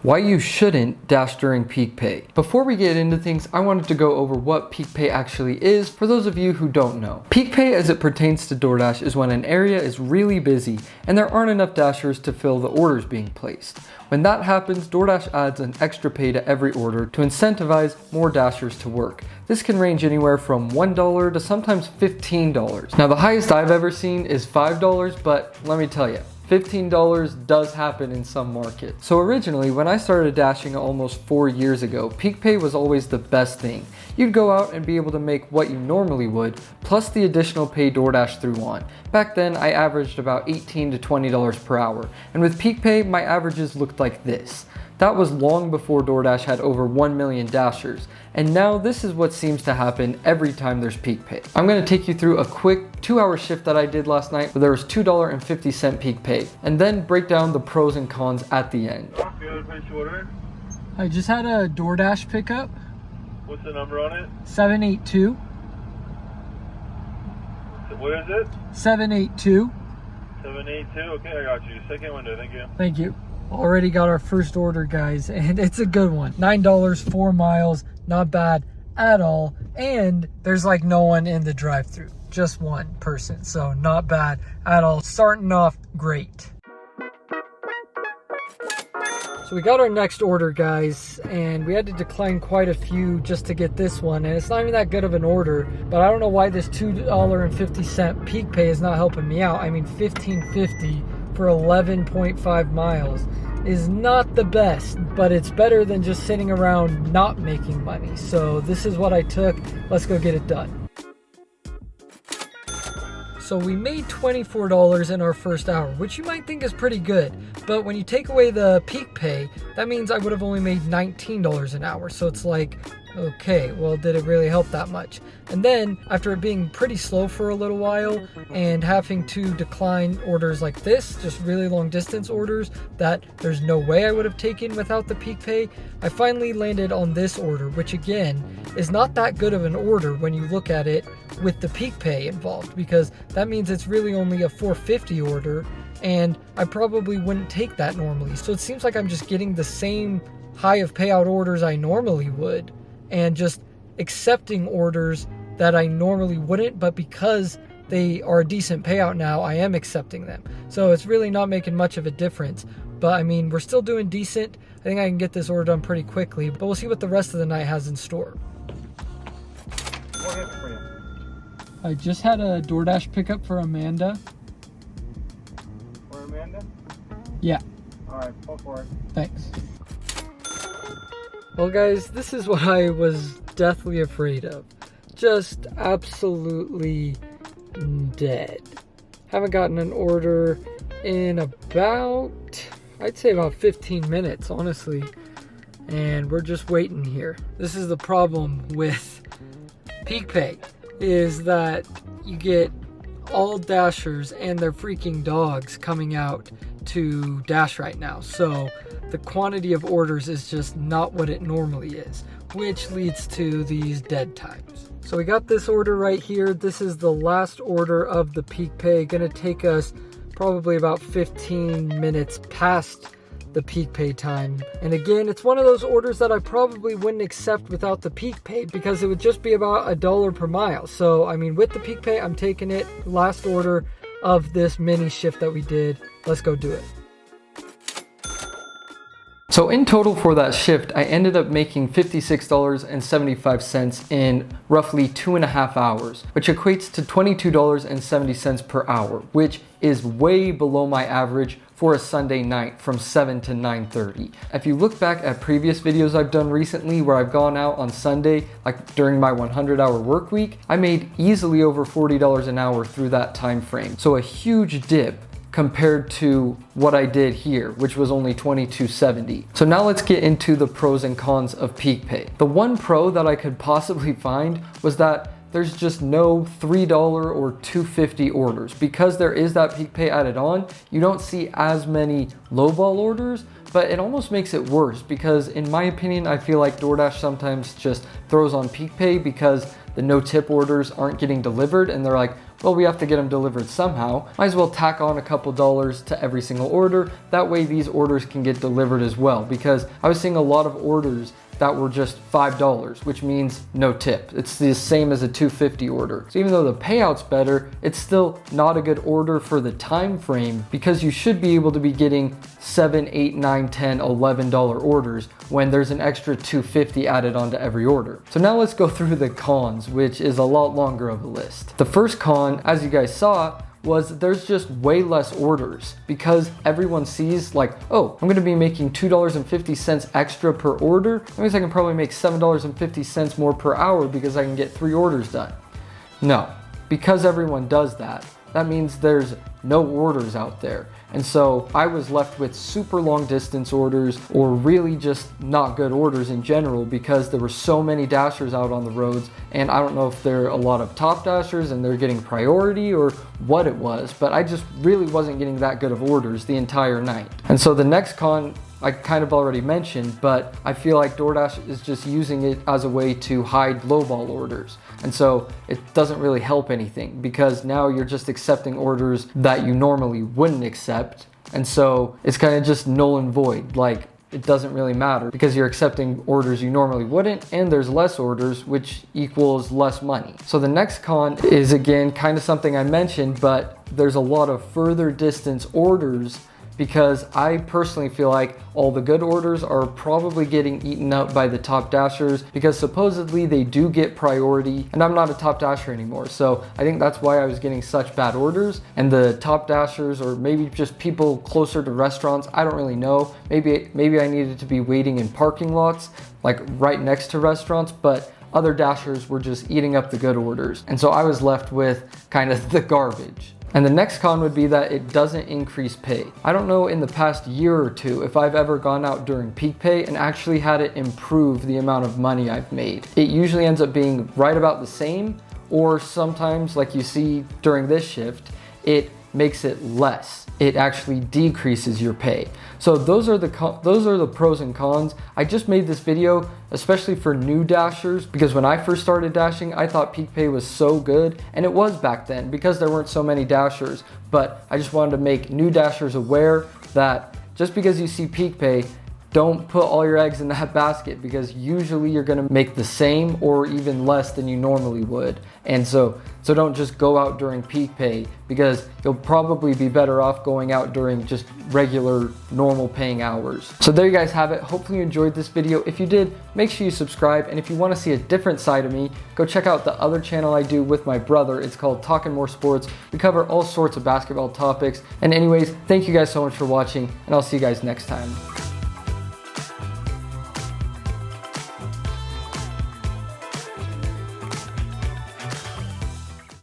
Why you shouldn't dash during peak pay. Before we get into things, I wanted to go over what peak pay actually is for those of you who don't know. Peak pay as it pertains to DoorDash is when an area is really busy and there aren't enough dashers to fill the orders being placed. When that happens, DoorDash adds an extra pay to every order to incentivize more dashers to work. This can range anywhere from $1 to sometimes $15. Now the highest I've ever seen is $5, but let me tell you, $15 does happen in some markets. So originally, when I started dashing almost 4 years ago, peak pay was always the best thing. You'd go out and be able to make what you normally would, plus the additional pay DoorDash threw on. Back then, I averaged about $18 to $20 per hour, and with peak pay, my averages looked like this. That was long before DoorDash had over 1 million dashers, and now this is what seems to happen every time there's peak pay. I'm going to take you through a quick 2-hour shift that I did last night where there was $2.50 peak pay, and then break down the pros and cons at the end. I just had a DoorDash pickup. What's the number on it? 782. What is it? 782. 782. Okay, I got you. Second window, thank you. Thank you. Already got our first order, guys, and it's a good one. $9, 4 miles, not bad at all. And there's like no one in the drive-thru, just one person, so not bad at all. Starting off great. So we got our next order, guys, and we had to decline quite a few just to get this one, and it's not even that good of an order, but I don't know why this $2.50 peak pay is not helping me out. I mean, $15.50 for 11.5 miles is not the best, but it's better than just sitting around not making money. So this is what I took. Let's go get it done. So we made $24 in our first hour, which you might think is pretty good, but when you take away the peak pay, that means I would have only made $19 an hour. So it's like, okay, well, did it really help that much? And then after it being pretty slow for a little while and having to decline orders like this, just really long distance orders that there's no way I would have taken without the peak pay, I finally landed on this order, which again is not that good of an order when you look at it with the peak pay involved, because that means it's really only a $4.50 order, and I probably wouldn't take that normally. So it seems like I'm just getting the same high of payout orders I normally would, and just accepting orders that I normally wouldn't, but because they are a decent payout now, I am accepting them. So it's really not making much of a difference. But I mean, we're still doing decent. I think I can get this order done pretty quickly, but we'll see what the rest of the night has in store. I just had a DoorDash pickup for Amanda. For Amanda? Yeah. Alright, pull for it. Thanks. Well, guys, this is what I was deathly afraid of. Just absolutely dead. Haven't gotten an order in about, I'd say about 15 minutes, honestly. And we're just waiting here. This is the problem with peak pay, is that you get all dashers and their freaking dogs coming out to dash right now. So the quantity of orders is just not what it normally is, which leads to these dead times. So we got this order right here. This is the last order of the peak pay. Gonna take us probably about 15 minutes past the peak pay time. And again, it's one of those orders that I probably wouldn't accept without the peak pay, because it would just be about $1 per mile. So I mean, with the peak pay, I'm taking it. Last order of this mini shift that we did. Let's go do it. So in total for that shift, I ended up making $56.75 in roughly 2.5 hours, which equates to $22.70 per hour, which is way below my average for a Sunday night from 7 to 9:30. If you look back at previous videos I've done recently where I've gone out on Sunday, like during my 100-hour work week, I made easily over $40 an hour through that time frame. So a huge dip compared to what I did here, which was only $22.70. So now let's get into the pros and cons of peak pay. The one pro that I could possibly find was that there's just no $3 or $2.50 orders. Because there is that peak pay added on, you don't see as many lowball orders, but it almost makes it worse because in my opinion, I feel like DoorDash sometimes just throws on peak pay because the no tip orders aren't getting delivered and they're like, well, we have to get them delivered somehow. Might as well tack on a couple dollars to every single order. That way these orders can get delivered as well, because I was seeing a lot of orders that were just $5, which means no tip. It's the same as a $2.50 order. So even though the payout's better, it's still not a good order for the time frame, because you should be able to be getting $7, $8, $9, $10, $11 orders when there's an extra $2.50 added onto every order. So now let's go through the cons, which is a lot longer of a list. The first con, as you guys saw, was there's just way less orders, because everyone sees like, oh, I'm gonna be making $2.50 extra per order. That means I can probably make $7.50 more per hour because I can get 3 orders done. No, because everyone does that, that means there's no orders out there. And so I was left with super long distance orders, or really just not good orders in general, because there were so many dashers out on the roads. And I don't know if they're a lot of top dashers and they're getting priority or what it was, but I just really wasn't getting that good of orders the entire night. And so the next con I kind of already mentioned, but I feel like DoorDash is just using it as a way to hide lowball orders. And so it doesn't really help anything, because now you're just accepting orders that you normally wouldn't accept. And so it's kind of just null and void. Like, it doesn't really matter, because you're accepting orders you normally wouldn't, and there's less orders, which equals less money. So the next con is, again, kind of something I mentioned, but there's a lot of further distance orders, because I personally feel like all the good orders are probably getting eaten up by the top dashers, because supposedly they do get priority, and I'm not a top dasher anymore. So I think that's why I was getting such bad orders, and the top dashers, or maybe just people closer to restaurants, I don't really know. Maybe I needed to be waiting in parking lots, like right next to restaurants, but other dashers were just eating up the good orders. And so I was left with kind of the garbage. And the next con would be that it doesn't increase pay. I don't know in the past year or two if I've ever gone out during peak pay and actually had it improve the amount of money I've made. It usually ends up being right about the same, or sometimes, like you see during this shift, it makes it less. It actually decreases your pay. So those are the pros and cons. I just made this video especially for new dashers, because when I first started dashing, I thought peak pay was so good, and it was back then because there weren't so many dashers. But I just wanted to make new dashers aware that just because you see peak pay, don't put all your eggs in that basket, because usually you're gonna make the same or even less than you normally would. And so don't just go out during peak pay, because you'll probably be better off going out during just regular normal paying hours. So there you guys have it. Hopefully you enjoyed this video. If you did, make sure you subscribe. And if you wanna see a different side of me, go check out the other channel I do with my brother. It's called Talking More Sports. We cover all sorts of basketball topics. And anyways, thank you guys so much for watching, and I'll see you guys next time.